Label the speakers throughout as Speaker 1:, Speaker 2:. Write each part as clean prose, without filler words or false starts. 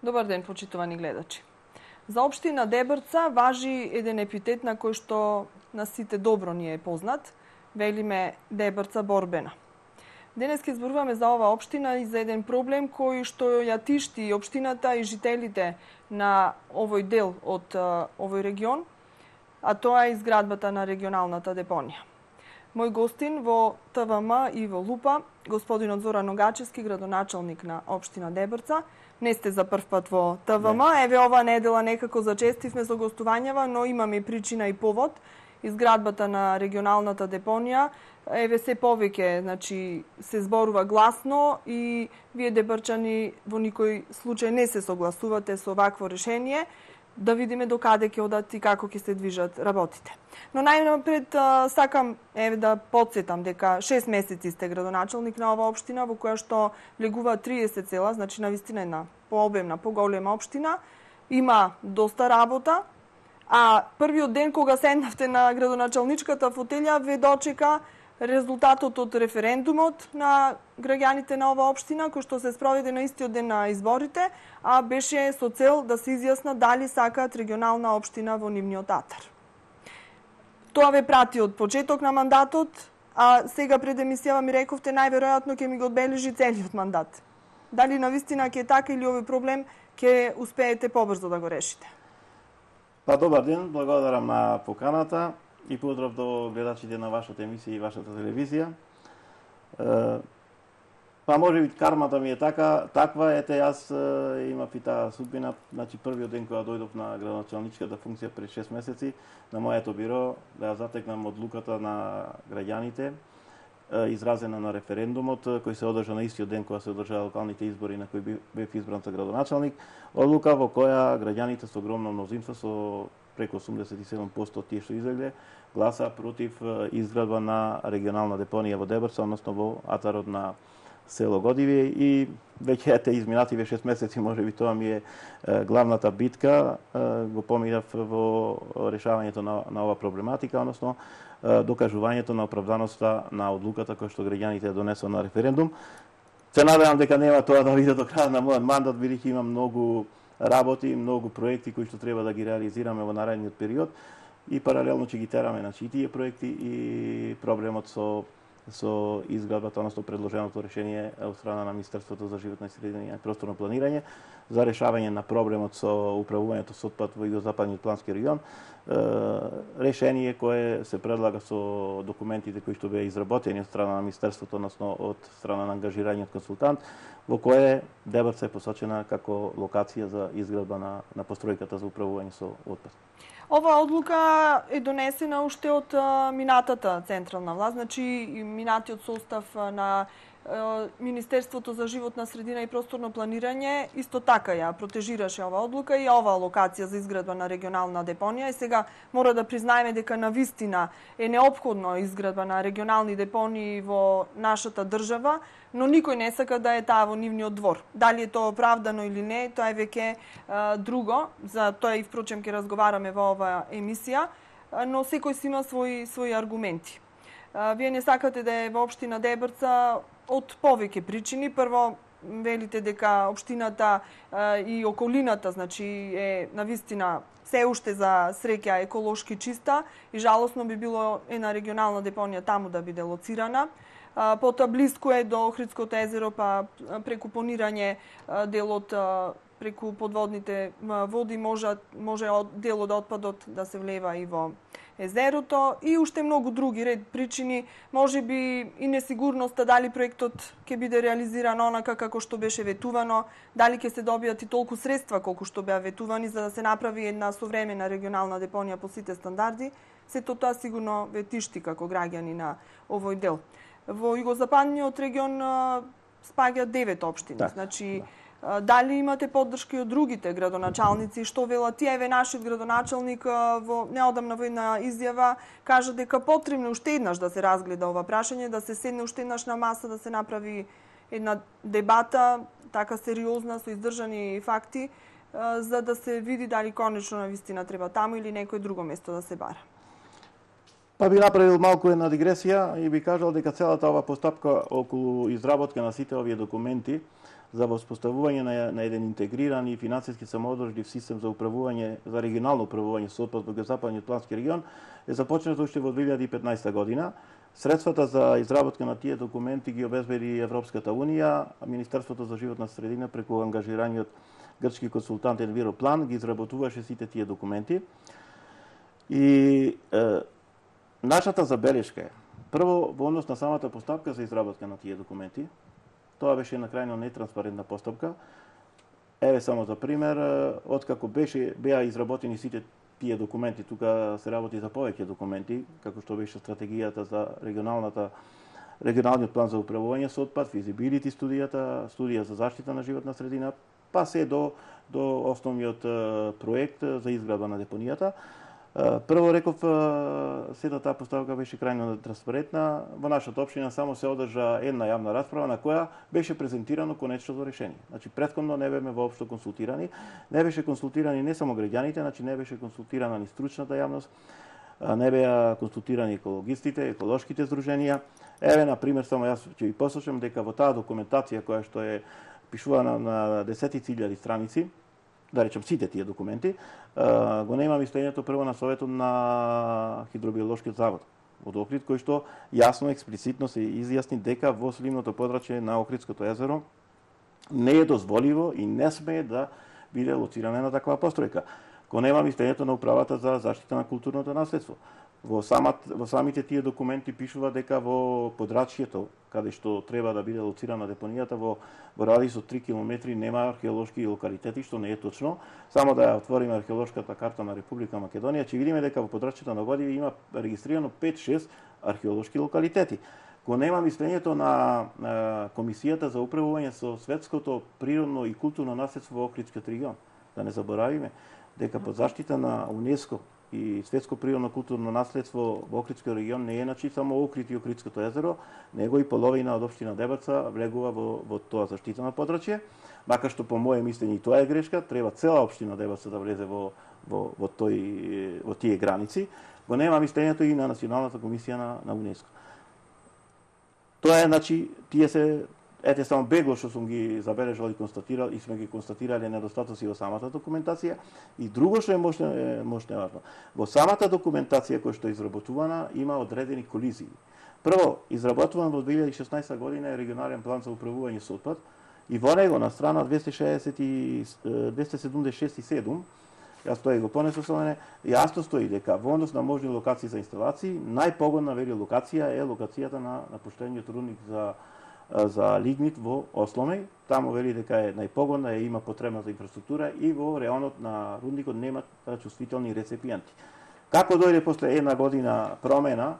Speaker 1: Добар ден, почитувани гледачи. За општина Дебрца важи еден епитет на кој што на сите добро ни е познат. Велиме Дебрца борбена. Денес ќе зборуваме за ова општина и за еден проблем кој што ја тишти и општината и жителите на овој дел од овој регион, а тоа е изградбата на регионалната депонија. Мој гостин во ТВМ и во Лупа, господинот Зоран Огачевски, градоначалник на општина Дебрца. Не сте за прв пат во ТВМ, еве оваа недела некако зачестивме со гостувањава, но имаме причина и повод. Изградбата на регионалната депонија, еве се повеќе, значи се зборува гласно и вие дебрчани во никој случај не се согласувате со вакво решение. Да видиме до каде ќе одат и како ќе се движат работите. Но најнапред сакам да потсетам дека 6 месеци сте градоначалник на ова општина во која што влегува 30 села, значи навистина една пообемна, поголема општина. Има доста работа, а првиот ден кога седнавте на градоначалничката фотелја ве дочека резултатот од референдумот на граѓаните на ова општина, кој што се спроведе на истиот ден на изборите, а беше со цел да се изјасна дали сакаат регионална општина во нивниот атар. Тоа ве прати од почеток на мандатот, а сега пред емисијава ми рековте најверојатно ќе ми го одбележи целиот мандат. Дали навистина ќе е така или овој проблем ќе успеете побрзо да го решите?
Speaker 2: Па добар ден, благодарам на поканата и поздрав до гледачите на вашата емисија и вашата телевизија. Па може би кармата ми е таква, ете јас имав и таа судбина, значи првиот ден кога дојдов на градоначалничката функција пред 6 месеци на моето биро да ја затекнам одлуката на граѓаните изразена на референдумот кој се одржа на истиот ден кога се одржаа локалните избори на кои бев избран за градоначалник, одлука во која граѓаните со огромно мнозинство, со преку 87% тие што излегле, гласа против изградба на регионална депонија во Дебрца, односно во атарот на село Годивие, и веќе ете изминативе 6 месеци, можеби тоа ми е главната битка, го поминав во решавањето на ова проблематика, односно докажувањето на оправданоста на одлуката која што граѓаните ја донесоа на референдум. Се надевам дека нема тоа да биде до крај на мојот мандат, бидејќи има многу работи, многу проекти кои што треба да ги реализираме во наредниот период и паралелно ќе ги тераме на и тие проекти и проблемот со изградбата, односно предложеното решение од страна на Министерството за животна средина и просторно планирање за решавање на проблемот со управувањето со отпад во југозападниот плански регион. Решение кое се предлага со документите кои што беа изработени од страна на Министерството, односно од страна на ангажираниот консултант, во кое Дебрца е посочена како локација за изградба на постројката за управување со отпад.
Speaker 1: Ова одлука е донесена уште од минатата централна власт, значи минатиот состав на Министерството за животна средина и просторно планирање исто така ја протежираше ова одлука и оваа локација за изградба на регионална депонија. И сега мора да признаеме дека навистина е неопходно изградба на регионални депонии во нашата држава, но никој не сака да е таа во нивниот двор. Дали е тоа оправдано или не, тоа е веќе друго. За тоа и впрочем ќе разговараме во оваа емисија, но секој си има своји аргументи. Вие не сакате да е во општина Дебрца од повеќе причини. Прво, велите дека општината и околината, значи е навистина се уште за среќа еколошки чиста и жалосно би било една регионална депонија таму да биде лоцирана. Потоа блиску е до Охридското езеро, па преку понирање делот преку подводните води може дел од отпадот да се влева и во езерото и уште многу други ред причини, можеби и несигурноста дали проектот ќе биде реализиран онака како што беше ветувано, дали ќе се добијат и толку средства колку што беа ветувани за да се направи една современа регионална депонија по сите стандарди. Сето тоа сигурно ве тишти како граѓани на овој дел. Во југозападниот регион спаѓа 9 општини, значи дали имате поддршка и од другите градоначалници, што велат тие? Еве нашиот градоначалник во неодамна во една изјава кажа дека потребно уште еднаш да се разгледа ова прашање, да се седне уште еднаш на маса, да се направи една дебата, така сериозна, со издржани факти, за да се види дали конечно навистина треба таму или некој друго место да се бара.
Speaker 2: Па би направил малку една дигресија и би кажал дека целата ова постапка околу изработка на сите овие документи за воспоставување на еден интегриран и финансиски самоодржлив систем за управување, за регионално управување со отпад во Западниот плански регион е започнато уште во 2015 година. Средствата за изработка на тие документи ги обезбеди Европската унија, Министерството за животна средина преку ангажираниот грчки консултант Enviroplан ги изработуваше сите тие документи. И нашата забелешка е, прво, во однос на самата постапка за изработка на тие документи, тоа беше една крајно нетранспарентна постапка. Еве само за пример, откако беа изработени сите тие документи, тука се работи за повеќе документи, како што беше стратегијата за регионалниот план за управување со отпад, физибилити студија за заштита на животна средина, па се до основниот проект за изградба на депонијата. Прво реков, сета таа поставка беше крајно транспарентна. Во нашата општина само се одржа една јавна расправа на која беше презентирано конечното решение. Значи претходно не беме воопшто консултирани, не беше консултирани не само граѓаните, значи не беше консултирана ни стручната јавност, не беа консултирани екологистите, еколошките здруженија. Еве на пример само јас ќе ви послушам дека во таа документација која што е пишувана на десетици илјади страници, да речем сите тие документи, го нема мислењето прво на Советот на Хидробиолошкиот завод од Охрид, кој што јасно, експлицитно се изјасни дека во сливното подрачје на Охридското езеро не е дозволиво и не смее да биде лоцирана на таква постројка. Го нема мислењето на управата за заштита на културното наследство. Во самите тие документи пишува дека во подрачјето, каде што треба да биде лоцирана депонијата, во радиус од 3 км нема археолошки локалитети, што не е точно. Само да ја отвориме археолошката карта на Република Македонија, ќе видиме дека во подрачјето на Годиве има регистрирано 5-6 археолошки локалитети. Го нема мислењето на Комисијата за управување со светското природно и културно наследство во Охридскиот регион. Да не заборавиме дека под заштита на УНЕСКО и светско природно културно наследство во Охридскиот регион не е значи само Охрид и Охридското езеро, него и половина од општина Дебаца влегува во тоа заштитено подрачје, макар што по мое мислење и тоа е грешка, треба цела општина Дебаца да влезе во тие граници. Го нема мислењето и на Националната комисија на УНЕСКО. Тоа е, значи, тие се ете само бегло што сум ги забележал и констатирал и сме ги констатирале недостатоци во самата документација. И друго што е мощно важно, во самата документација која што е изработувана има одредени колизии. Прво, изработуван во 2016 година е регионален план за управување со отпад и во него на страна 276 и 7, јас тоа и го понесов со мене, јасно стои дека во однос на можни локации за инсталации, најпогодна вели локација е локацијата на напуштениот рудник за лигнит во Осломеј. Таму вели дека е најпогодна, има потребната инфраструктура и во реонот на рудникот нема чувствителни рецепиенти. Како дојде после една година промена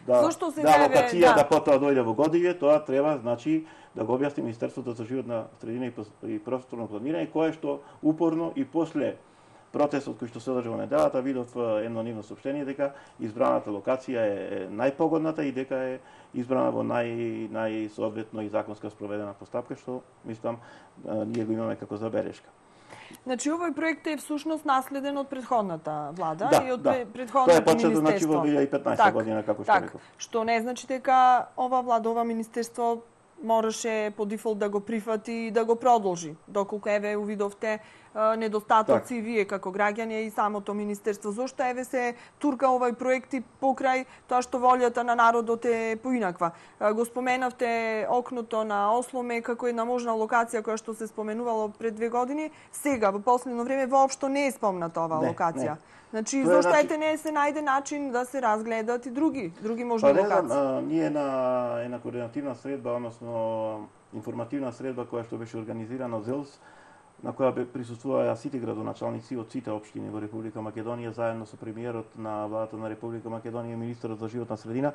Speaker 2: локацијата потоа дојде во Годиве, тоа треба значи да го објасни Министерството за животна средина и просторно планирање, кое што упорно и после протестот кој што се одржа во неделата, видов едно нивно соопштение дека избраната локација е најпогодната и дека е избрана во најсоодветно и законска спроведена постапка, што мислам ние го имаме како забелешка.
Speaker 1: Значи овој проект е всушност наследен од претходната влада и од претходното
Speaker 2: министерство. Тоа е почнато значи во 2015 година како што реков.
Speaker 1: Што не значи дека ова влада, ова министерство мораше по дефолт да го прифати и да го продолжи, доколку еве увидовте недостатоци вие како граѓани и самото министерство. Зошто еве се турка овај проект и покрај тоа што волјата на народот е поинаква? Го споменавте окното на Осломе како една можна локација која што се споменувало пред 2 години. Сега во последно време воопшто не е спомната оваа локација. Значи зошто не се најде начин да се разгледат и други можни локации?
Speaker 2: Ние на една координативна средба, односно информативна средба која што беше организирана од ЗЕЛС, на која присуствуваа сите градоначалници од сите општини во Република Македонија, заедно со премиерот на владата на Република Македонија и министерот за животна средина,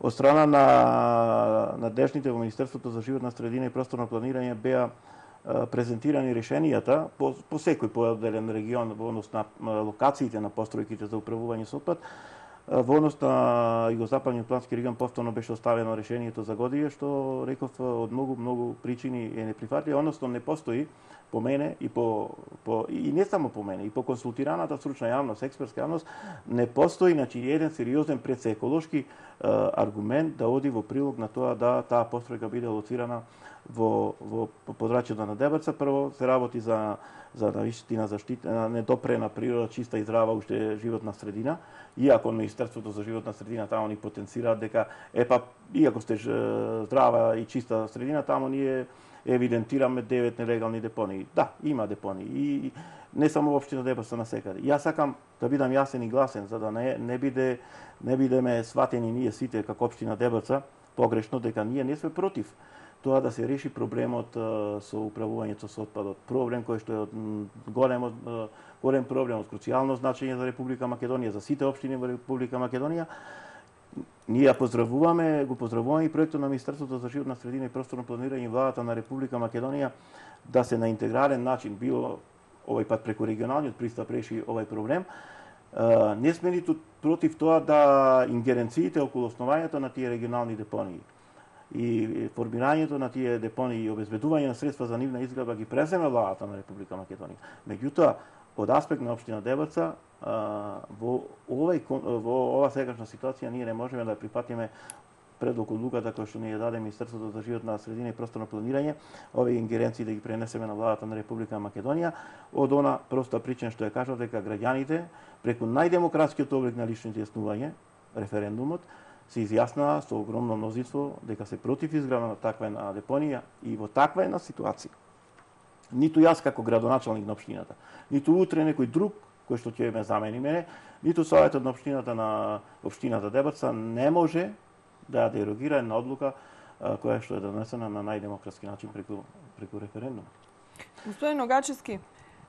Speaker 2: од страна на надлежните во Министерството за животна средина и просторно планирање беа презентирани решенијата по секој поделен регион во однос на локациите на постројките за управување со отпад. Во однос на Југозападниот плански регион повторно беше оставено решението за Годиве, што реков од многу причини е неприфатливо, односно не постои по мене и не само по мене, и по консултираната стручна јавност, експертска јавност, не постои еден сериозен предсеколошки аргумент да оди во прилог на тоа да таа постројка биде лоцирана во подрачјето на Дебрца. Прво се работи за навистина заштита, недопрена природа, чиста и здрава уште животна средина, иако Министерството за животна средина тамо ни потенцираат дека иако сте здрава и чиста средина, тамо ние евидентираме 9 нелегални депонии. Да, има депонии и не само во општина Дебрца насекаде. Јас сакам да бидам јасен и гласен за да не бидеме сватени ние сите како општина Дебрца погрешно дека ние не сме против тоа да се реши проблемот со управувањето со отпадот. Проблем кој што е голем проблем од круцијално значење за Република Македонија, за сите општини во Република Македонија. Ние го поздравуваме и проектот на Министерството за животна средина и просторно планирање и владата на Република Македонија да се на интегрален начин, било овој пат преку регионалниот пристап реши овој проблем. Не сме ниту против тоа да ингеренциите околу основањето на тие регионални депонии и формирањето на тие депонии и обезбедување на средства за нивна изградба ги преземе владата на Република Македонија. Меѓутоа, од аспект на општина Дебрца, во ова сегашна ситуација ние не можеме да прифатиме предлог одлуката кој што ни ја даде Министерството за животна средина и просторно планирање, овие ингеренции да ги пренесеме на владата на Република Македонија, од она проста причина што ја кажав дека граѓаните преку најдемократскиот облик на лично изјаснување, референдумот, се изјаснаа со огромно мнозинство дека се против изградба на таква една депонија и во таква една ситуација. Ниту јас како градоначалник на општината, ниту утре некој друг кој што ќе ме замени мене, ниту советот на општината Дебрца не може да дерогира една одлука која што е донесена на најдемократски начин преку референдум.
Speaker 1: Господин Ногачевски,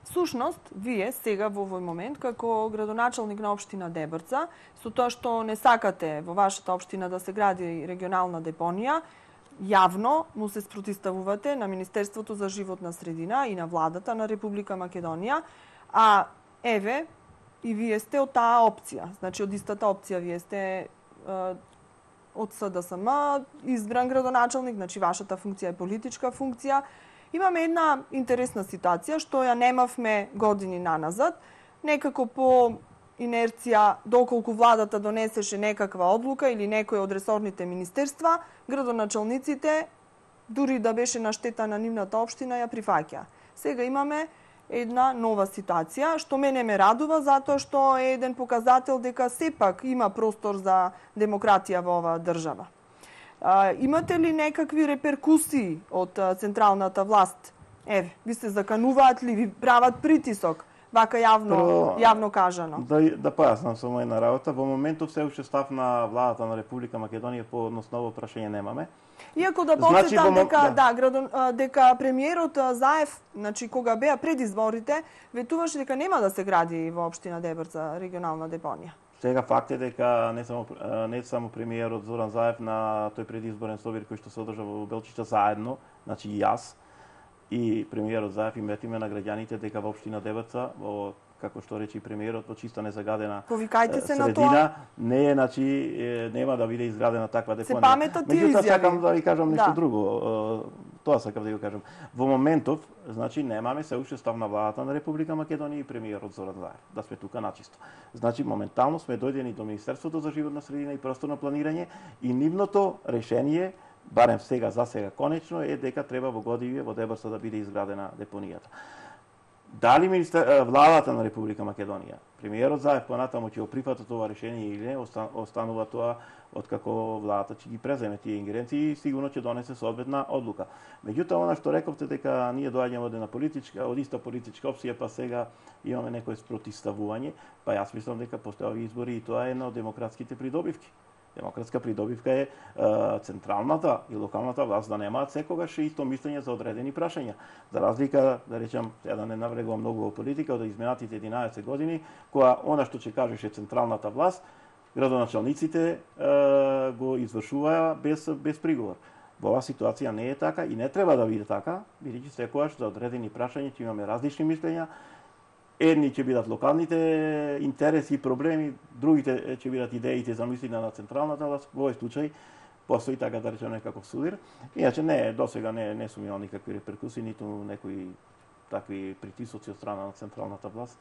Speaker 1: всушност, вие сега во овој момент, како градоначалник на општина Дебрца, со тоа што не сакате во вашата општина да се гради регионална депонија, јавно му се спротивставувате на Министерството за животна средина и на владата на Република Македонија, а еве и вие сте од таа опција, значи од истата опција, вие сте од СДСМ избран градоначалник, значи вашата функција е политичка функција. Имаме една интересна ситуација што ја немавме години наназад, некако по инерција, доколку владата донесеше некаква одлука или некој од ресорните министерства, градоначалниците, дури да беше на штета на нивната општина, ја прифаќа. Сега имаме една нова ситуација, што мене ме радува, затоа што е еден показател дека сепак има простор за демократија во оваа држава. Имате ли некакви реперкусии од централната власт? Еве, ви се закануваат ли, ви прават притисок? Вака јавно кажано.
Speaker 2: Да појаснам само една работа. Во моментов се уште став на владата на Република Македонија по односно ово прашање немаме.
Speaker 1: Иако да потсетам дека премиерот Заев, значи кога беа пред изборите, ветуваше дека нема да се гради во општина Дебрца регионална депонија.
Speaker 2: Сега факт е дека не само премиерот Зоран Заев на тој предизборен собир кој што се одржа во Белчица заедно, значи и јас и премиерот Заев им ветиме на граѓаните дека во општина Дебрца, како што рече и премиерот, во чиста незагадена средина, не е, значи, нема да биде изградена таква депонија.
Speaker 1: Се паметат тие изјави.
Speaker 2: Меѓутоа сакам да ви кажам нешто друго. Тоа сакам да ви кажам. Во моментов, значи, немаме се уште став на владата на Република Македонија и премиерот Зоран Заев. Да сме тука начисто. Значи, моментално сме дојдени до Министерството за животна средина и просторно планирање и нивното решение, барем сега, за сега конечно, е дека треба во Годивје, во Дебрца да биде изградена депонијата. Дали владата на Република Македонија, премиерот Заев понатаму ќе го прифатат ова решение или не, останува тоа откако владата ќе ги преземе тие ингеренции и сигурно ќе донесе соодветна одлука. Меѓутоа, она што рековте дека ние доаѓаме од иста политичка опција, па сега имаме некој спротивставување, па јас мислам дека после овие избори и тоа е една од демократските придобивки. Демократска придобивка е централната и локалната власт да немаат секогаш исто мислење за одредени прашања. За разлика, да речам, да не навлегувам многу во политика, од изминатите 11 години, која она што ќе кажеше централната власт, градоначалниците го извршуваа без приговор. Во оваа ситуација не е така и не треба да биде така, бидејќи секогаш за одредени прашања ќе имаме различни мислења. Едни ќе бидат локалните интереси и проблеми, другите ќе бидат идеите за мислење на централната власт. Во овој случај постои, така да речем, некаков судир. Иначе до сега не сум имал никакви реперкусии, ниту некои такви притисоци од страна на централната власт.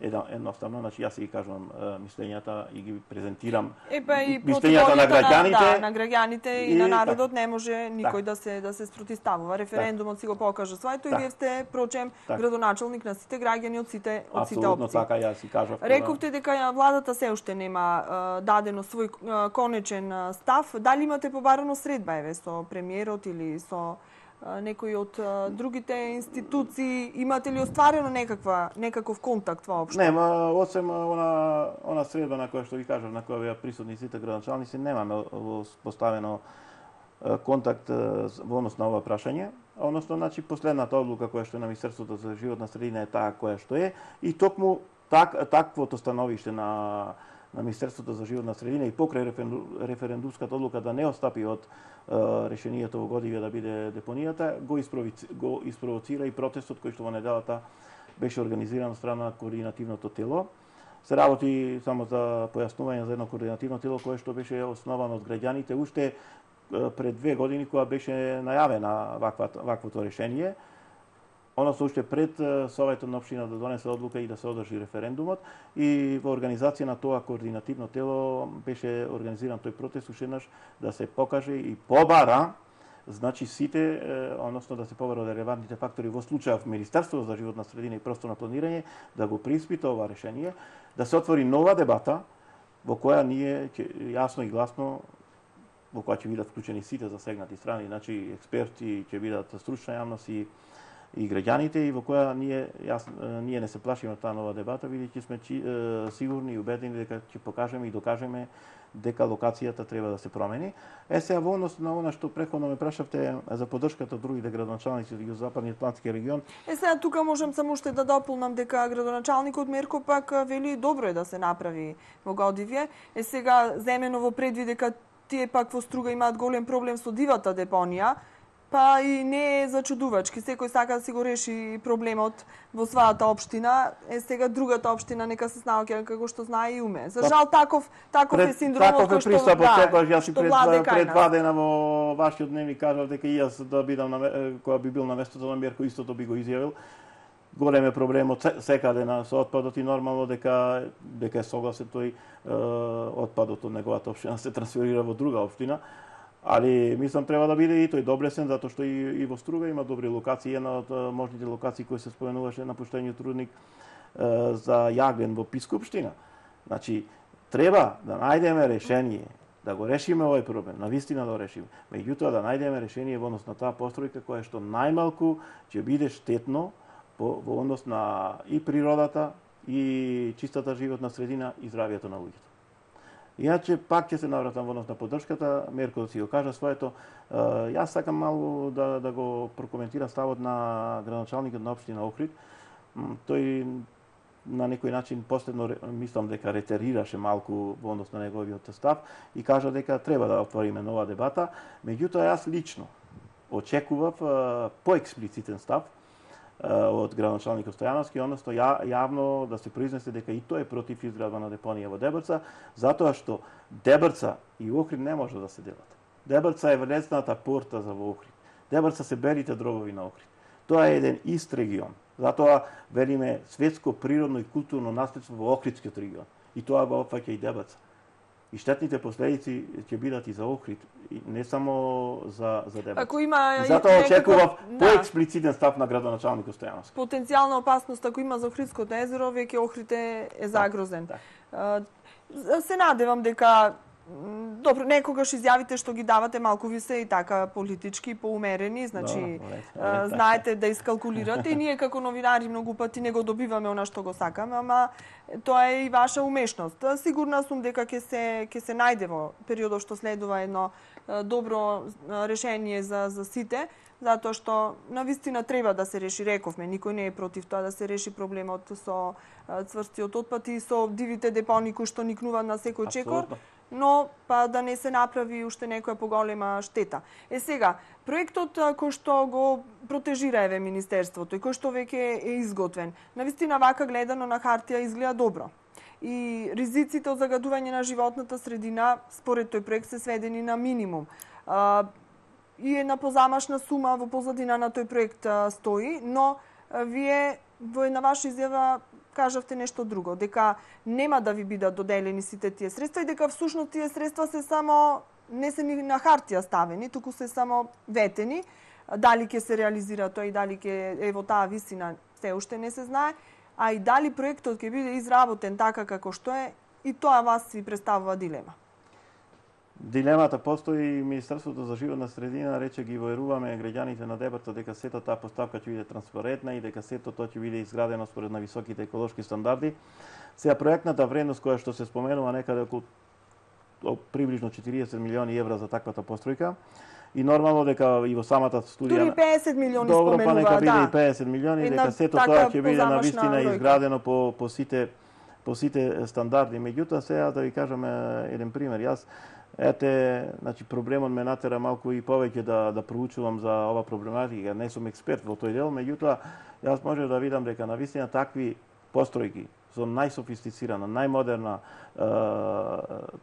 Speaker 2: Едноставно, значи јас ги кажувам мислењата и ги презентирам
Speaker 1: и
Speaker 2: мислењата на граѓаните.
Speaker 1: На граѓаните и на народот не може никој да се спротиставува. Референдумот си го покажа своето и вие сте прочем градоначалник на сите граѓани од сите опции.
Speaker 2: Апсолутно така, јас си кажав.
Speaker 1: Рековте дека владата се уште нема дадено свој конечен став. Дали имате побарано средба со премиерот или со некои од другите институции, имате ли остварено некаков контакт воопшто?
Speaker 2: Нема, освен она средба на која што ви кажав, на која беа присутни сите градоначалници, немаме поставено контакт во однос на ова прашање. Односно, значи, последната одлука која што е на Министерството за животна средина е таа која што е, и токму таквото становиште на Министерството за животна средина и покрај референдумската одлука да не отстапи од решението во Годиве да биде депонијата, го испровоцира и протестот кој што во неделата беше организиран од страна на координативното тело. Се работи, само за појаснување, за едно координативно тело кое што беше основано од граѓаните уште пред 2 години кога беше најавена ваквото решение. Односно, уште пред Советот на општина да донесе одлука и да се одржи референдумот, и во организација на тоа координативно тело беше организиран тој протест уште еднаш да се покаже и побара, значи сите, односно да се побара од релевантните фактори во случајов Министерството за животна средина и просторно планирање да го преиспита ова решение, да се отвори нова дебата во која ние јасно и гласно, во која ќе бидат вклучени сите засегнати страни, значи експерти, ќе бидат стручна јавност и граѓаните, и во која ние не се плашиме од таа нова дебата, бидејќи сме сигурни и убедени дека ќе покажеме и докажеме дека локацијата треба да се промени. Сега во однос на она што претходно ме прашавте за поддршката од другите градоначалници од Јузопадниот Атлантски регион.
Speaker 1: Сега тука можам само уште да дополнам дека градоначалникот Мерко пак вели добро е да се направи во Годивје. Сега Земеново предвиди дека тие пак во Струга имаат голем проблем со дивата депонија. Па и не е зачудувачки. Секој сака да си го реши проблемот во својата општина. Сега другата општина нека се снаоѓа како што знае и уме. За жал таков е синдромот кој што
Speaker 2: јас и пред 2 дена во вашиот дневник кажав дека и јас да бидам кога би бил на местото на Мерко истото би го изјавил. Голем е проблемот секаде со отпадот и нормално дека е согласен тој отпадот од неговата општина се трансферира во друга општина. Али мислам треба да биде и тој добресен, затоа што и во Струга има добри локации. Една од можните локации кои се споменуваше на пуштениот рудник за јаглен во Пископштина. Значи, треба да најдеме решение, да го решиме овој проблем, навистина да го решиме. Меѓутоа да најдеме решение во однос на таа постројка која што најмалку ќе биде штетно во однос на и природата, и чистата животна средина, и здравието на луѓето. Иначе пак ќе се навратам во однос на поддршката, Мерко си го кажа своето. Јас сакам малку да го прокоментирам ставот на градоначалникот на општина Охрид. Тој на некој начин последно мислам дека ретерираше малку во однос на неговиот став и кажа дека треба да отвориме нова дебата. Меѓутоа јас лично очекував поексплицитен став од градоначалникот Стојановски, односно јавно да се произнесе дека и тој е против изградба на депонија во Дебрца, затоа што Дебрца и Охрид не може да се делат. Дебрца е влезната порта за во Охрид. Дебрца се белите дробови на Охрид. Тоа е еден ист регион. Затоа велиме светско природно и културно наследство во Охридскиот регион. И тоа го опфаќа и Дебрца. И штетните последици ќе бидат и за Охрид, не само за Дебрец.
Speaker 1: Ако има
Speaker 2: затоа очекував поексплицитен став на градоначалникот Стојановски.
Speaker 1: Потенцијална опасност ако има за Охридското езеро, веќе Охрид е загрозен. Се надевам дека добро, некогаш изјавите што ги давате малку ви се и така политички поумерени, значи знаете да искалкулирате и ние како новинари многу пати не го добиваме она што го сакаме, ама тоа е и ваша умешност. Сигурна сум дека ќе се најде во периодот што следува едно добро решение за сите, затоа што навистина треба да се реши, рековме, никој не е против тоа да се реши проблемот со цврстиот отпад и со дивите депони кои што никнуваат на секој чекор. Но па да не се направи уште некоја поголема штета. Сега, проектот кој што го протежира Министерството и кој што веќе е изготвен, навистина вака гледано на хартија изгледа добро. И ризиците од загадување на животната средина според тој проект се сведени на минимум. И една позамашна сума во позадина на тој проект стои, но вие во една ваша изјава кажавте нешто друго, дека нема да ви бидат доделени сите тие средства и дека всушност тие средства се само не се ни на хартија ставени, туку се само ветени. Дали ќе се реализира тоа и дали ќе е во таа висина, се уште не се знае, а и дали проектот ќе биде изработен така како што е, и тоа вас ви представува дилема.
Speaker 2: Дилемата постои и Министерството за животна средина рече ги воеруваме граѓаните на дебата дека сето таа поставка ќе биде транспарентна и дека сето тоа ќе биде изградено според на високите еколошки стандарди. Сега проектната вредност која што се споменува некаде околу приближно 40 милиони евра за таквата постројка. И нормално дека и во самата студија...
Speaker 1: Дури 50 милиони
Speaker 2: споменува, па нека биде
Speaker 1: да.
Speaker 2: и 50 милиони, дека сето тоа ќе биде на вистина изградено по сите стандарди. Меѓутоа, сега да ви кажам еден пример. Јас, значи проблемот ме натера малку и повеќе да проучувам за ова проблематика. Не сум експерт во тој дел, меѓутоа, јас можев да видам дека на вистина такви постројки со најсофистицирана, најмодерна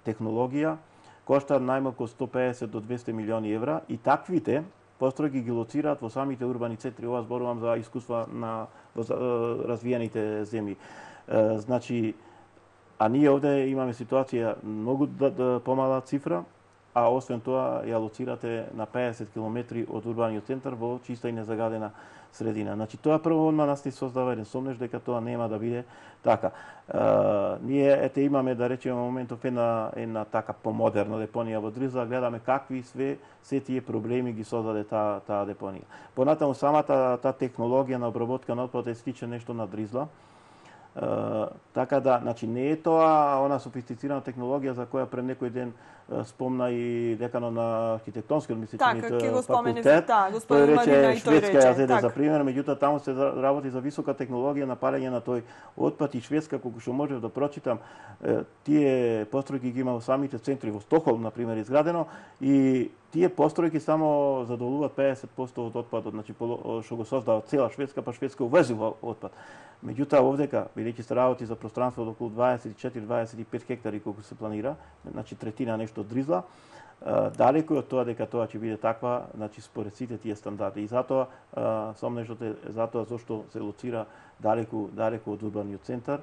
Speaker 2: технологија, кошта најмалку 150 до 200 милиони евра и таквите постројки ги лоцираат во самите урбани центри. Ова зборувам за искуства на развиените земји. Значи, а ние овде имаме ситуација многу помала цифра, а освен тоа ја лоцирате на 50 километри од урбаниот центар во чиста и незагадена средина. Значи, тоа прво одма нас ни создава еден сомнеж дека тоа нема да биде така. Ние имаме, да речеме, моментов една така помодерна депонија во Дризла, гледаме какви се тие проблеми ги создаде таа депонија. Понатаму самата таа технологија на обработка на отпад стича нешто на Дризла. Така да, значи не е тоа она софистицирана технологија за која пред некој ден спомна и деканот на архитектонскиот факултет. Тој рече Шведска ја зеде за пример, меѓутоа таму се работи за висока технологија на палење на тој отпад и Шведска, колку што можев да прочитам, тие постројки ги има во самите центри, во Стокхолм на пример изградено, и тие постројки само задоволуваат 50% од отпадот, значи што го создава цела Шведска, па Шведска увезува отпад. Меѓутоа овдека, бидејќи се работи за пространство од околу 24-25 хектари колку се планира, значи третина нешто од Дризла, далеку од тоа дека тоа ќе биде таква, значи според сите тие стандарди. И затоа сомнежот е затоа зашто се лоцира далеку од урбаниот центар.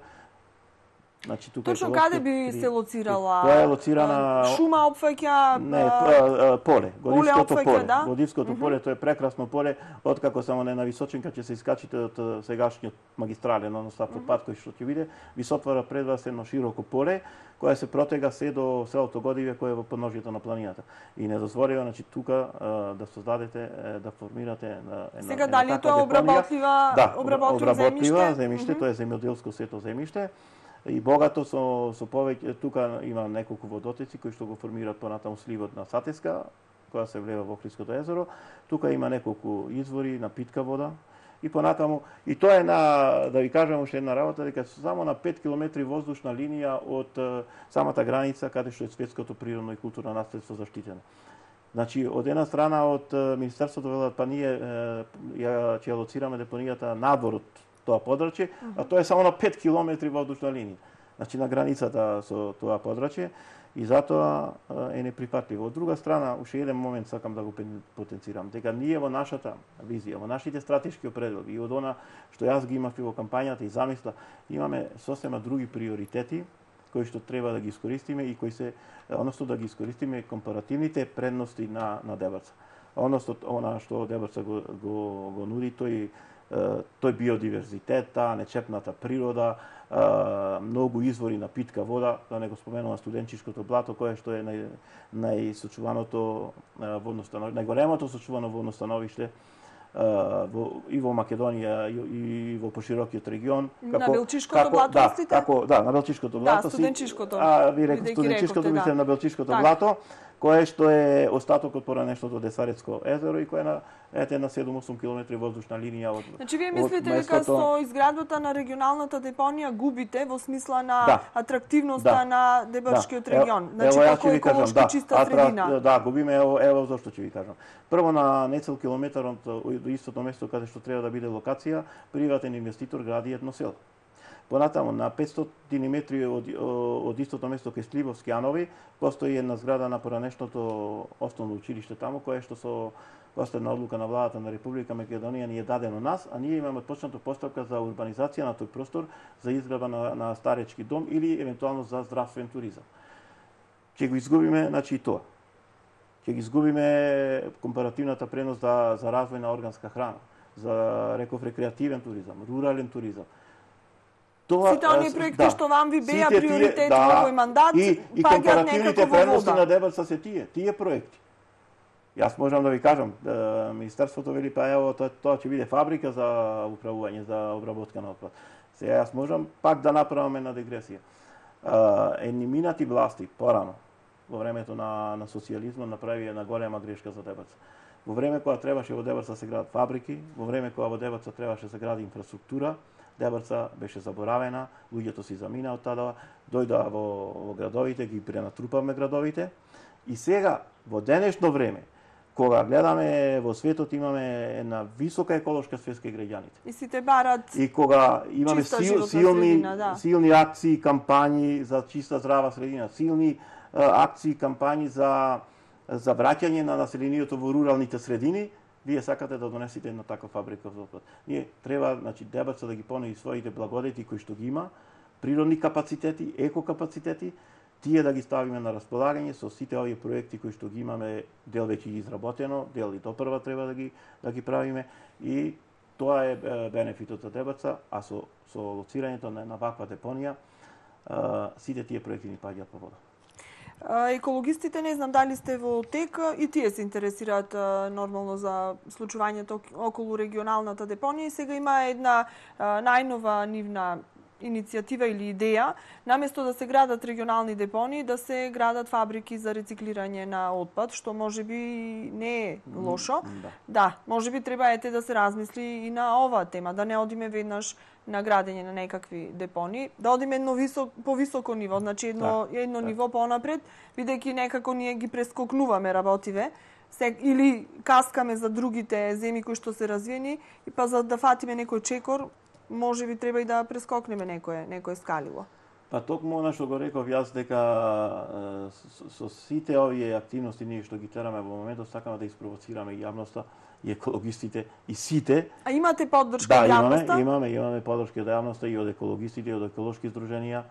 Speaker 2: Значи,
Speaker 1: точно каде би се лоцирала?
Speaker 2: Тоа е лоцирана...
Speaker 1: Шума опфаќа...
Speaker 2: Не, поле. Годивското поле. Да? Годивското поле, тоа е прекрасно поле. Откако само на една височинка ќе се искачите од сегашниот магистрален, односно пат кој што ќе биде, ви се отвора пред вас едно широко поле, кое се протега се до селото Годиве, кое е во подножјето на планината. И не дозволува, значи, тука да создадете, да формирате една
Speaker 1: сега дали тоа обработлива
Speaker 2: земјиште, тоа е земјоделско сето земјиште. И богато со повеќе, тука има неколку водотеци кои што го формираат понатаму сливот на Сатеска, која се влева во Охридското езеро. Тука има неколку извори на питка вода и понатаму. И тоа е да ви кажам уште една работа, дека само на 5 километри воздушна линија од самата граница каде што е светското природно и културно наследство заштитено. Значи, од една страна од Министерството велат, па ние ќе ја лоцираме депонијата надвор од тоа подрачје, а тоа е само на 5 километри воздушна линија. Значи на границата со тоа подрачје и затоа е неприфатливо. Од друга страна, уште еден момент сакам да го потенцирам, дека ние во нашата визија, во нашите стратешки определби и од она што јас ги имав и во кампањата и замисла, имаме сосема други приоритети кои што треба да ги искористиме и кои се, односно да ги искористиме компаративните предности на Дебрца. Односно она што Дебрца го нуди, тој биодиверзитет, таа нечепната природа, многу извори на питка вода, да не го споменувам студенчишкото блато, кое што е најсочуваното водно становиште, најголемото сочувано водно становиште и во Македонија и во поширокиот регион.
Speaker 1: На Белчишкото блато мислите?
Speaker 2: На Белчишкото блато.
Speaker 1: Да, студенчишкото.
Speaker 2: Ви реков студенчишкото, мислам на Белчишкото блато, кое што е остатокот по ранешното Десарецко езеро и кое на 7-8 километри воздушна линија од.
Speaker 1: Значи вие мислите дека со изградбата на регионалната депонија губите во смисла на атрактивноста на Дебршкиот регион? Значи како еколошки чиста средина.
Speaker 2: Да, губиме, ево зашто ќе ви кажам. Прво на нецел километар од истото место каде што треба да биде локација, приватен инвеститор гради едно село. Понатаму на 500 метри од истото место кај Сливовски Јанови постои една зграда на поранешното основно училиште таму, кое што со последна одлука на владата на Република Македонија ни е дадено нас, а ние имаме почнато постапка за урбанизација на тој простор, за изградба на старечки дом или евентуално за здравствен туризам. Ќе го изгубиме, значи и тоа. Ќе ги изгубиме компаративната предност за развој на органска храна, за реков рекреативен туризам, рурален туризам.
Speaker 1: Сите оние проекти што вам ви беа приоритет во овој мандат,
Speaker 2: и компаративните предности на ДБЦ се тие проекти. Јас можам да ви кажам, Министерството вели па ево тоа ќе биде фабрика за управување, за обработка на отпад. Сега јас можам пак да направам една дегресија. Едни минати власти порано, во времето на социјализмот, направи една голема грешка за ДБЦ. Во време кога требаше во ДБЦ се градат фабрики, во време кога во ДБЦ требаше се гради инфраструктура, ДБЦ беше заборавена, луѓето си замина од тада, дојдоа во градовите, ги пренатрупавме градовите и сега во денешно време кога гледаме во светот имаме една висока еколошка свест кај граѓаните.
Speaker 1: И сите барат.
Speaker 2: И кога имаме силни акции, кампањи за чиста здрава средина, силни акции, кампањи за враќање на населението во руралните средини, вие сакате да донесете една таква фабрика за отпад. Ние треба, значи, ДБЦ да ги понуди своите благодети кои што ги има, природни капацитети, екокапацитети, тие да ги ставиме на располагање со сите овие проекти кои што ги имаме, дел веќе изработено, дел и допрва треба да ги правиме и тоа е бенефитот за ДБЦ, а со лоцирањето на ваква депонија сите тие проекти ни паѓаат по вода.
Speaker 1: Екологистите, не знам дали сте во тек, и тие се интересираат нормално за случувањето околу регионалната депонија и сега има една најнова нивна иницијатива или идеја, наместо да се градат регионални депонии, да се градат фабрики за рециклирање на отпад, што можеби не е лошо. Да, можеби треба да се размисли и на оваа тема, да не одиме веднаш на градење на некакви депонии, да одиме едно повисоко ниво, значи едно ниво понапред, бидејќи некако ние ги прескокнуваме работиве, или каскаме за другите земји кои што се развиени, и па за да фатиме некој чекор, може би треба и да прескокнеме некое скалило.
Speaker 2: Па токму она што го реков јас, дека со сите овие активности ние што ги тераме во моментот сакаме да испровоцираме и јавноста, и екологистите, и сите.
Speaker 1: А имате поддршка од јавноста?
Speaker 2: Да, имаме поддршка од јавноста и од екологистите, и од еколошки здруженија.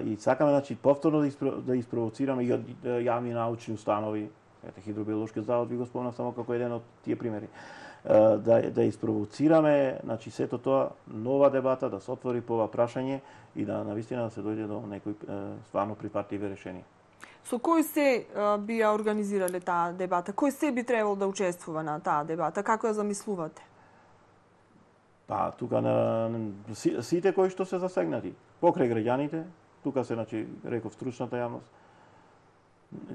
Speaker 2: И сакаме, значи, повторно да испровоцираме и од јавни научни установи. Ете, Хидробиолошки завод ви го спомнам само како еден од тие примери. Да испровоцираме, значи, сето тоа нова дебата, да се отвори по ова прашање и да навистина да се дојде до некои стварно прифатливи решенија.
Speaker 1: Со кој се би ја организирале таа дебата? Кој се би требало да учествува на таа дебата? Како ја замислувате?
Speaker 2: Па, тука сите кои што се засегнати. Покрај граѓаните, тука се, значи, реков, стручната јавност,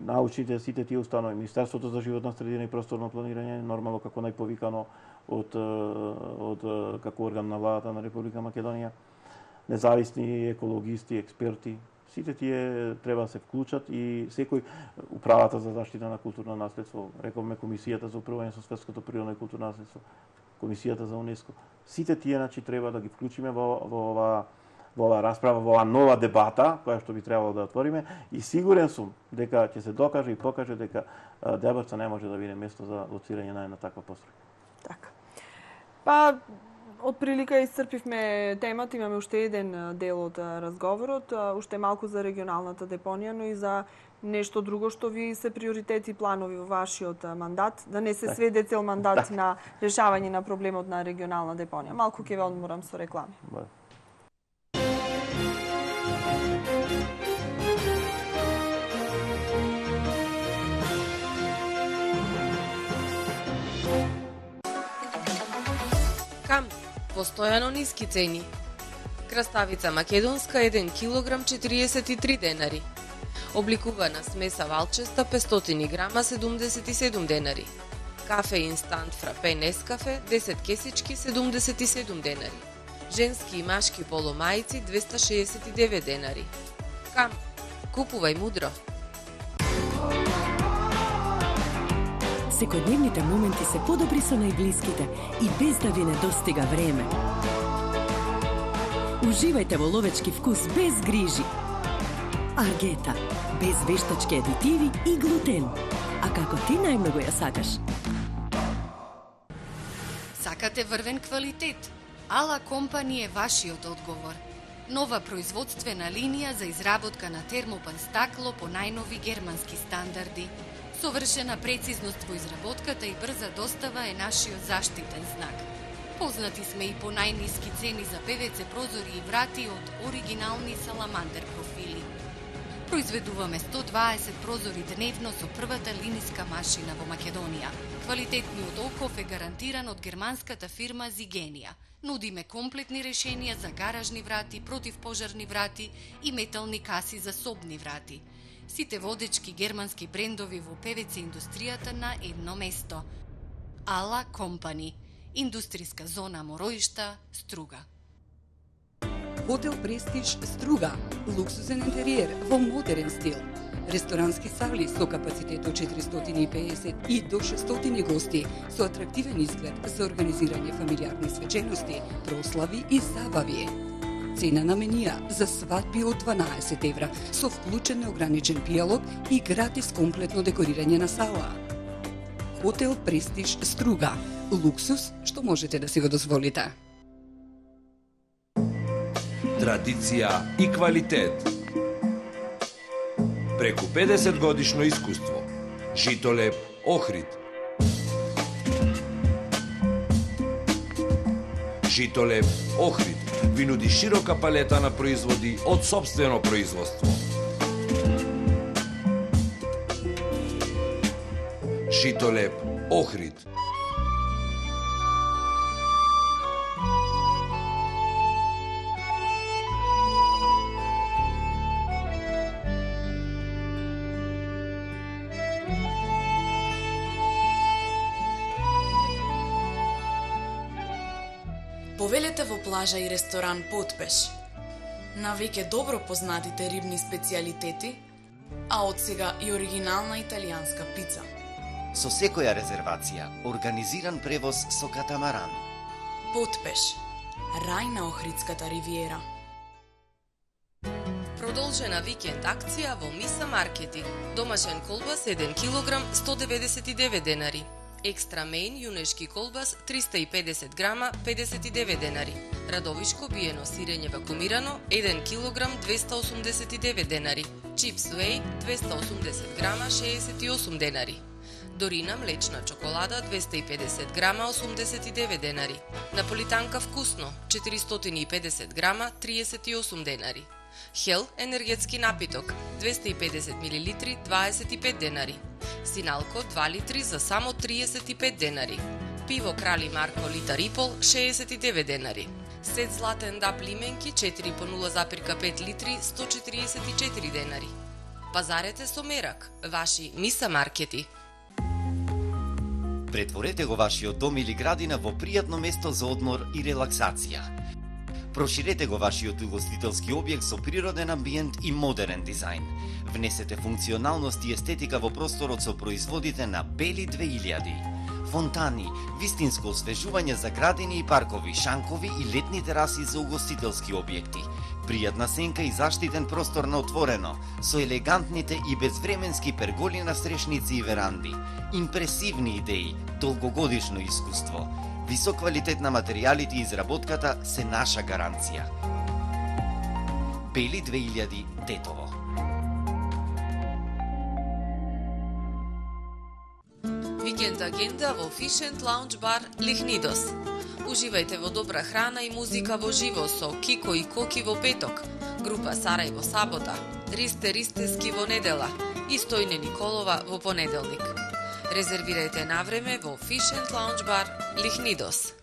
Speaker 2: научните, сите тие установи, Министерството за животна средина и просторно планирање, нормално како најповикано од како орган на владата на Република Македонија, независни екологисти, експерти, сите тие треба да се вклучат и секој, управата за заштита на културно наследство, рековме Комисијата за управување со светското природно и културно наследство, Комисијата за УНЕСКО, сите тие, значи, треба да ги вклучиме во оваа расправа, во оваа нова дебата, која што би требало да отвориме, и сигурен сум дека ќе се докаже и покаже дека ДБЦ не може да биде место за лоцирање на една таква построја.
Speaker 1: Така. Па, отприлика исцрпивме темата, имаме уште еден дел од разговорот, уште малку за регионалната депонија, но и за нешто друго што ви се приоритети и планови во вашиот мандат, да не се сведе цел мандат на решавање на проблемот на регионална депонија. Малку ќе ве одморам со реклами.
Speaker 3: Кам, постојано ниски цени. Краставица македонска 1 килограм 43 денари. Обликувана смеса валчеста 500 грама 77 денари. Кафе инстант фрапе Нескафе 10 кесички 77 денари. Женски и машки поломајци 269 денари. Кам, купувај мудро.
Speaker 4: Секојдневните моменти се подобри со најблиските и без да ви недостига време. Уживајте во ловечки вкус без грижи. Аргета, без вештачки адитиви и глутен. А како ти најмногу ја сакаш?
Speaker 5: Сакате врвен квалитет? Ала Компани е вашиот одговор. Нова производствена линија за изработка на термопан стакло по најнови германски стандарди. Совршена прецизност во изработката и брза достава е нашиот заштитен знак. Познати сме и по најниски цени за ПВЦ прозори и врати од оригинални саламандер профили. Произведуваме 120 прозори дневно со првата линиска машина во Македонија. Квалитетниот оков е гарантиран од германската фирма Зигенија. Нудиме комплетни решенија за гаражни врати, противпожарни врати и метални каси за собни врати. Сите водечки германски брендови во ПВЦ индустријата на едно место. Ала Компани. Индустријска зона Мороишта, Струга.
Speaker 6: Хотел Престиж Струга. Луксузен интериер во модерен стил. Ресторански сали со капацитет од 450 и до 600 гости, со атрактивен изглед за организирање фамилиарни свечености, прослави и забави. Цена на менија за свадби од 12 евра, со вклучен неограничен пијалог и гратис комплетно декорирање на сала. Хотел Престиж Струга. Луксус што можете да си го дозволите.
Speaker 7: Традиција и квалитет. Преку 50 годишно искуство. Житолеп Охрид. Житолеп Охрид ви нуди широка палета на производи од сопствено производство. Житолеп Охрид.
Speaker 8: Повелете во плажа и ресторан Потпеш. На веќе добро познатите рибни специјалитети, а од сега и оригинална италијанска пица.
Speaker 9: Со секоја резервација, организиран превоз со катамаран.
Speaker 8: Потпеш. Рај на Охридската ривиера.
Speaker 3: Продолжена викенд акција во Миса Маркети. Домашен колбас 1 кг 199 денари. Екстра мейн јунешки колбас 350 грама 59 денари. Радовишко биено сирење вакуумирано 1 кг 289 денари. Чипс Вей 280 грама 68 денари. Дорина млечна чоколада 250 грама 89 денари. Наполитанка вкусно 450 грама 38 денари. Хел енергетски напиток 250 мл 25 денари. Синалко 2 литри за само 35 денари. Пиво Крали Марко литар и пол 69 денари. Сет златен дап лименки 4 по 0,5 литри 144 денари. Пазарете со мерак. Ваши Миса Маркети.
Speaker 9: Претворете го вашиот дом или градина во пријатно место за одмор и релаксација. Проширете го вашиот угостителски објект со природен амбиент и модерен дизајн. Внесете функционалност и естетика во просторот со производите на Бели 2000. Фонтани, вистинско освежување за градини и паркови, шанкови и летни тераси за угостителски објекти. Пријатна сенка и заштитен простор на отворено, со елегантните и безвременски перголи на стрешници и веранди. Импресивни идеи, долгогодишно искуство. Висок квалитет на материјалите и изработката се наша гаранција. Бели 2000 Тетово.
Speaker 3: Викенд агенда во Fish and Lounge бар Лихнидос. Уживајте во добра храна и музика во живо со Кико и Коки во петок, група Сарај во сабота, Ристески во недела и Стојне Николова во понеделник. Резервирајте на време во Fish and Lounge бар Лихнидос.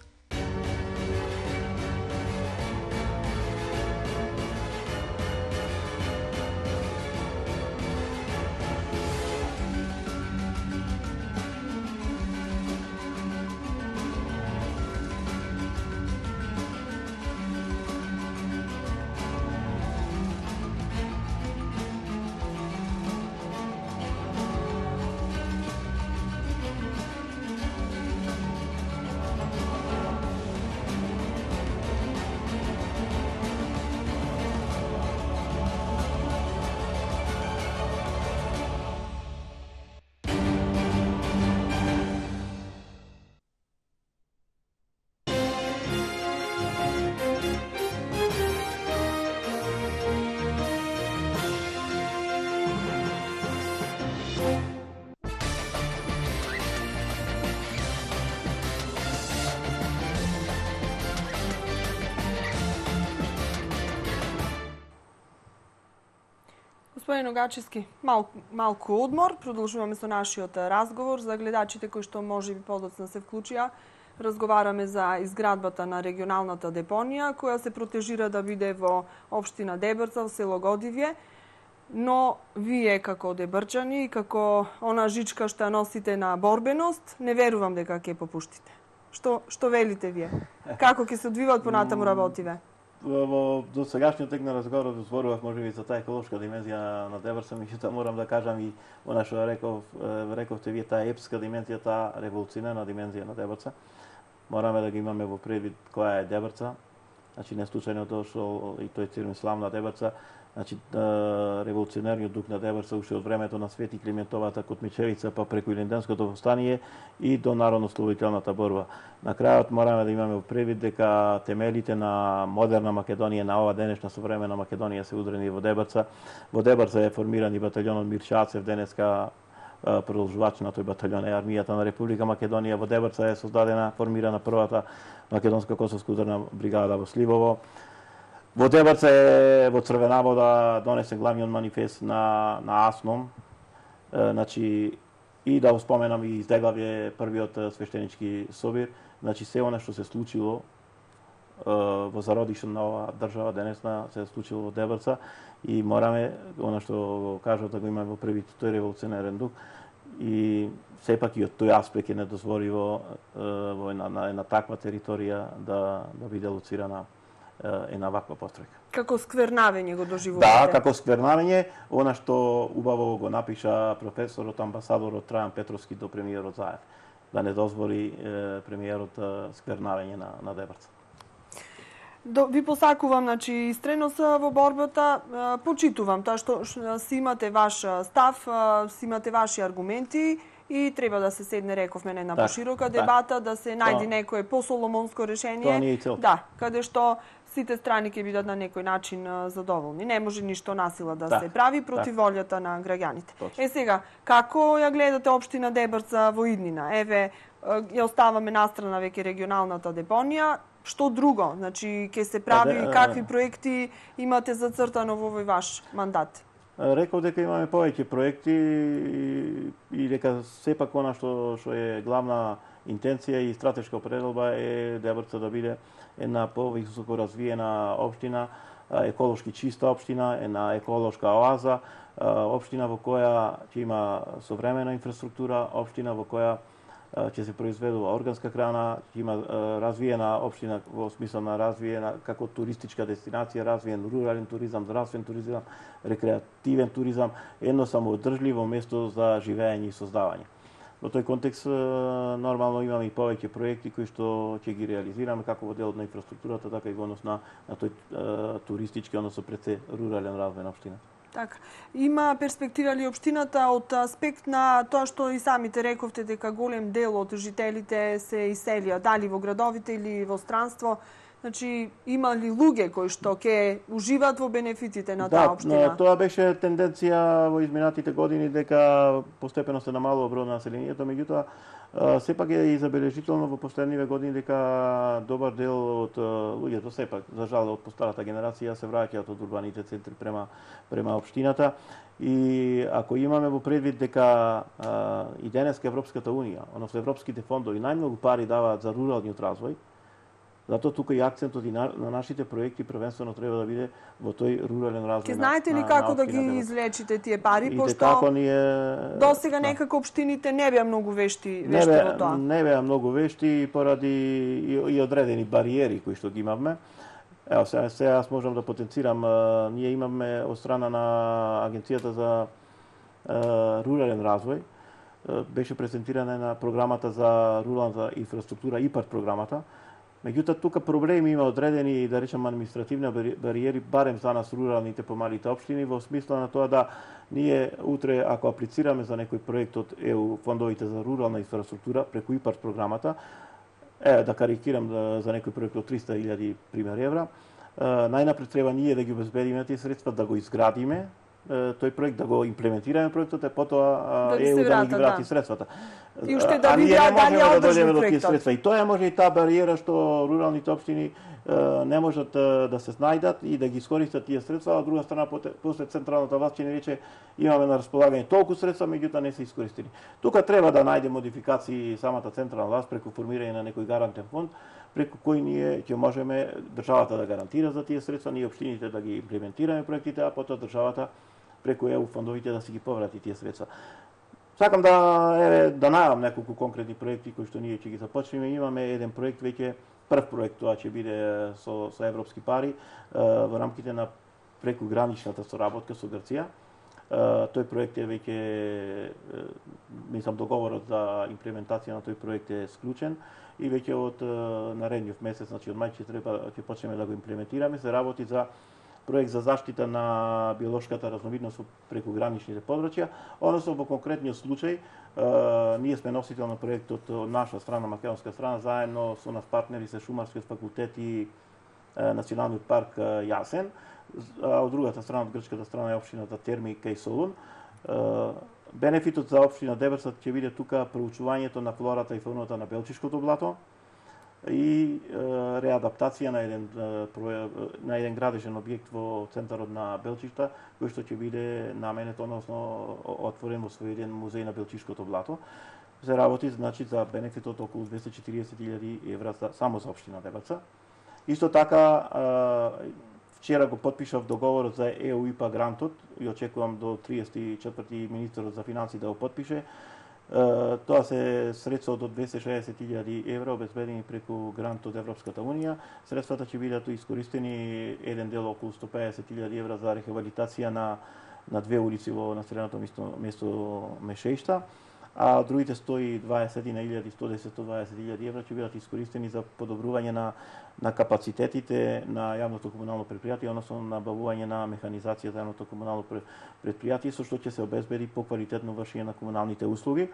Speaker 1: Господин Огачевски, малку одмор, продолжуваме со нашиот разговор. За гледачите кои што може би подоцна се вклучија, разговараме за изградбата на регионалната депонија, која се протежира да биде во општина Дебрца, во село Годивје. Но вие како дебрчани и како она жичка што ја носите на борбеност, не верувам дека ќе попуштите. Што велите вие? Како ќе се одвиваат понатаму работиве?
Speaker 2: Во досегашниот тек на разговорот зборував можеби за таа еколошка димензија на Дебрца, меѓутоа морам да кажам и она што рековте вие, таа епска димензија, таа револуционерна димензија на Дебрца. Мораме да ги имаме во предвид која е Дебрца. Значи не случајно дошол и тој термин славна Дебрца. Значи револуционерниот дух на Дебрца уште од времето на Свети Климентовата Котмичевица, па преку Илинденското восстание и до народно-ослободителната борба. На крајот мораме да имаме во предвид дека темелите на модерна Македонија, на ова денешна современа Македонија се удрени во Дебрца. Во Дебрца е формиран и баталјонот Мирчацев, денеска продолжувач на тој баталјон е армијата на Република Македонија. Во Дебрца е создадена, формирана првата македонска косовска ударна бригада во Сливово. Во Дебрца е во Црвена вода донесен главниот манифест на Асном. Значи, и да споменам и Издеглавје првиот свештенички собир. Значи, се она што се случило во зародишот на оваа држава денесна се случило во Дебрца и мораме, она што кажав, да го имаме во првите тој револуционерен дух и сепак и од тој аспект е недозволиво во една таква територија да биде лоцирана една ваква постројка.
Speaker 1: Како сквернавење го доживувате?
Speaker 2: Да, како сквернавење, она што убаво го напиша професорот, амбасадорот Трајан Петровски до премиерот Заев, да не дозволи премиерот сквернавење на Дебрца.
Speaker 1: Ви посакувам, значи, истреност во борбата, почитувам тоа што си имате ваш став, си имате ваши аргументи и треба да се седне, рековме, на една поширока дебата, да се најде некое посоломонско решение.
Speaker 2: Тоа не е цел.
Speaker 1: Да, каде што сите страни ќе бидат на некој начин задоволни. Не може ништо насила да се прави против волјата на граѓаните. Сега, како ја гледате општина Дебрца во иднина? Еве, ја оставаме настрана веќе регионалната депонија. Што друго? Значи, ќе се прави, какви проекти имате зацртано во овој ваш мандат?
Speaker 2: Реков дека имаме повеќе проекти и дека сепак она што е главна интенција и стратешка определба е Дебрца да биде една повисоко развиена општина, еколошки чиста општина, една еколошка оаза, општина во која ќе има современа инфраструктура, општина во која ќе се произведува органска храна, ќе има развиена општина во смисла на развиена како туристичка дестинација, развиен рурален туризам, здравствен туризам, рекреативен туризам, едно самоодржливо место за живење и создавање. Во тој контекст нормално имаме и повеќе проекти кои што ќе ги реализираме како во делот на инфраструктурата, така и во однос на тој туристички, односно пред се рурален развој на општината.
Speaker 1: Така. Има перспектива ли општината од аспект на тоа што и самите рековте дека голем дел од жителите се иселија, дали во градовите или во странство? Значи, има ли луѓе кои што ќе уживаат во бенефитите на таа општина?
Speaker 2: Да, тоа беше тенденција во изминатите години дека постепено се намалува бројот на населението, меѓутоа сепак е и забележително во последниве години дека добар дел од луѓето сепак, за жал, од постарата генерација се враќаат од урбаните центри према општината. И ако имаме во предвид дека и денеска Европската унија, односно европските фондови најмногу пари даваат за руралниот развој, затоа тука и акцентот и на нашите проекти првенствено треба да биде во тој рурален развој.
Speaker 1: Ке знаете ли како да ги излечите тие пари, пошто досега некако општините не беа многу вешти во тоа?
Speaker 2: Не беа многу вешти поради и одредени бариери кои што ги имавме. Ево, сега јас можам да потенцирам, ние имаме од страна на Агенцијата за рурален развој, беше презентирана на програмата за руралната инфраструктура, ИПАРТ програмата. Меѓутоа, тука проблеми има одредени, да речем, административни бариери, барем за нас руралните помалите општини, во смисла на тоа да ние утре, ако аплицираме за некој проект од ЕУ фондовите за рурална инфраструктура преку ИПАРТ програмата, да карикирам за некој проект од 300.000 пример евра, најнапред треба ние да ги обезбедиме тие средства, да го изградиме, тој проект, да го имплементираме проектот, и потоа
Speaker 1: да
Speaker 2: ЕУ да ни ги врати средствата.
Speaker 1: И уште да видат дали
Speaker 2: да дојдеме до тие
Speaker 1: проектот.
Speaker 2: средства. И тоа е може и таа бариера што руралните општини не можат да се снајдат и да ги искористат тие средства, а од друга страна после централната власт ќе ни рече имаме на располагање толку средства, меѓутоа не се искористени. Тука треба да најде модификации самата централна власт преку формирање на некој гарантен фонд, преку кој ние ќе можеме државата да гарантира за тие средства, ние општините да ги имплементираме проектите, а потоа државата преку ЕУ фондовите да си ги поврати тие средства. Сакам да најавам неколку конкретни проекти кои што ние ќе ги започнеме. Имаме еден проект веќе, прв проект, тоа ќе биде со европски пари во рамките на прекуграничната соработка со Грција. Тој проект е веќе, мислам, договорот за имплементација на тој проект е склучен и веќе од наредниот месец, значи од мај ќе почнеме да го имплементираме. Се работи за проект за заштита на биолошката разновидност во прекуграничните подрачја, односно во конкретниот случај ние сме носител на проектот од наша страна, македонска страна, заедно со нас партнери се Шумарскиот факултет и Националниот парк Јасен, а од другата страна, од грчката страна е општината Терми кај Солун. Бенефитот за општина Дебрцат ќе биде тука проучувањето на флората и фауната на Белчишкото блато и реадаптација на еден градежен објект во центарот на Белчишта, кој што ќе биде наменет, односно отворен во свој еден музеј на Белчишкото блато. Се работи, значи, за бенефитот околу 240.000 евра само за општина Дебрца. Исто така, вчера го потпишав договорот за ЕУ-ИПА грантот и очекувам до 34. министерот за финансии да го потпише. Тоа се средства до 260.000 евра обезбедени преку грант од Европската унија. Средствата ќе бидат искористени, еден дел околу 150.000 евра за рехабилитација на две улици во населеното место Мешеишта, а другите 120.000 евра ќе бидат искористени за подобрување на капацитетите на јавното комунално предпријатие, односно набавување на механизација за јавното комунално предпријатие, со што ќе се обезбеди поквалитетно вршење на комуналните услуги.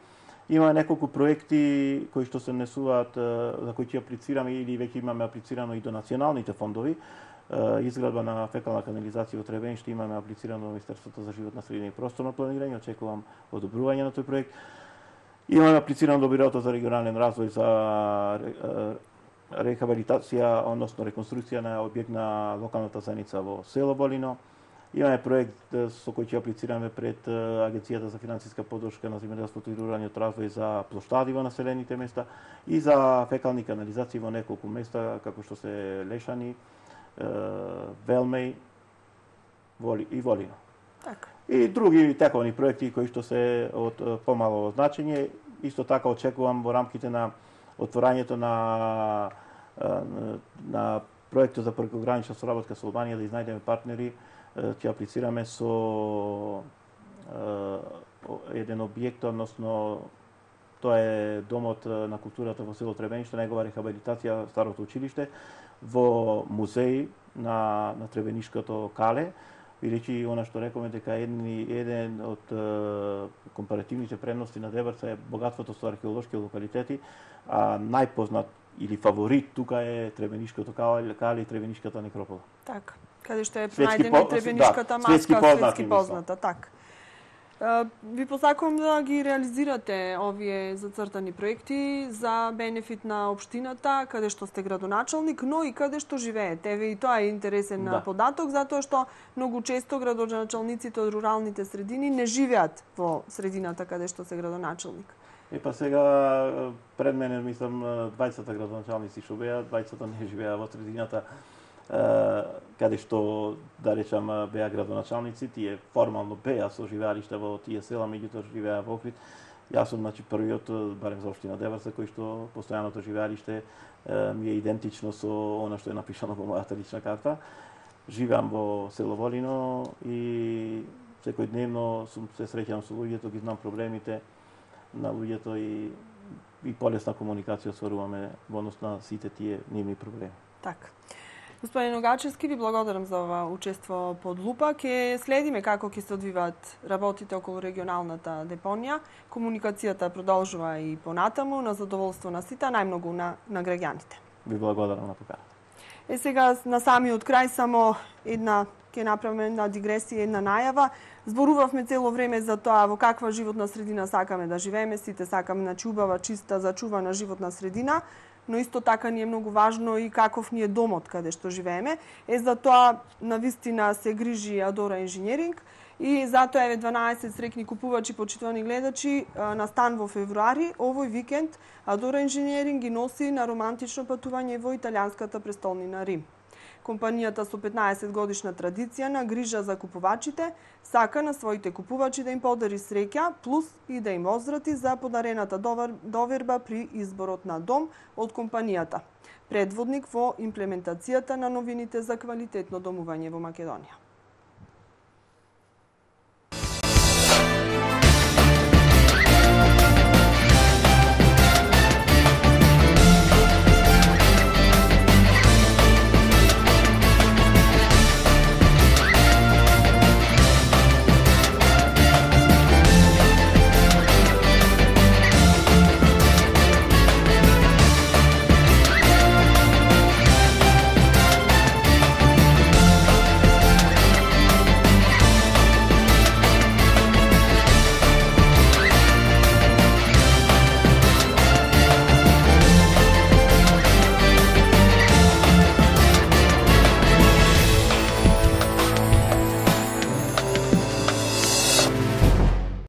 Speaker 2: Има неколку проекти кои што се внесуваат, за кои ќе аплицираме или веќе имаме аплицирано и до националните фондови. Изградба на фекална канализација во Требениште имаме аплицирано во Министерството за животна средина и просторно планирање, очекувам одобрување на тој проект. Имаме аплицирано до Бирото за регионален развој за рехабилитација, односно реконструкција на објект на локалната заедница во село Болино. Имаме проект со кој ќе аплицираме пред Агенцијата за финансиска поддршка на земјоделството и руралниот развој за плоштади во населените места и за фекални канализации во неколку места, како што се Лешани, Велмеј и Волино.
Speaker 1: Така.
Speaker 2: И други тековни проекти кои што се од помало значење. Исто така очекувам во рамките на отворањето на проектот за прекугранична соработка со Албанија да изнајдеме партнери, ќе аплицираме со еден објект, односно тоа е Домот на културата во село Требениште, негова рехабилитација, старото училиште, во музеј на Требенишкото кале. Бидејќи она што рековме дека еден од компаративните предности на Дебрца е богатството со археолошки локалитети, а најпознат или фаворит тука е Требенишкото кале и Требенишката некропола.
Speaker 1: Така. Каде што е најдена Требенишката маска, светски позната, така. Ви посакувам да ги реализирате овие зацртани проекти за бенефит на општината, каде што сте градоначалник, но и каде што живеете. Еве и тоа е интересен податок, затоа што многу често градоначалниците од руралните средини не живеат во средината каде што се градоначалник.
Speaker 2: Па сега пред мене, мислам, двајцата градоначалници што беа, двајцата не живеа во средината каде што, да речам, беа градоначалници, тие формално беа со живеалишта во тие села, меѓутоа живеа во Охрид. Јас сум, значи, првиот, барем за општина Дебрца, кој што постојаното живеалиште ми е идентично со она што е напишано во мојата лична карта. Живеам во село Волино и секојдневно се среќам со луѓето, ги знам проблемите на луѓето и полесна комуникација осваруваме во однос на сите тие нивни проблеми.
Speaker 1: Така. Господин Огачевски, ви благодарам за ова учество под лупа. Ке следиме како ќе се одвиваат работите околу регионалната депонија. Комуникацијата продолжува и понатаму на задоволство на сите, најмногу на граѓаните.
Speaker 2: Ви благодарам на поканата.
Speaker 1: Сега на самиот крај само една ќе направиме една дигресија, една најава. Зборувавме цело време за тоа во каква животна средина сакаме да живееме, сите сакаме, значи убава, чиста, зачувана животна средина, но исто така ни е многу важно и каков ни е домот каде што живееме. За тоа навистина се грижи Адора Инженеринг и затоа еве 12 среќни купувачи, почитувани гледачи, на стан во февруари, овој викенд Адора Инженеринг ги носи на романтично патување во италијанската престолнина Рим. Компанијата со 15 годишна традиција на грижа за купувачите сака на своите купувачи да им подари среќа, плюс и да им возврати за подарената доверба при изборот на дом од компанијата. Предводник во имплементацијата на новините за квалитетно домување во Македонија.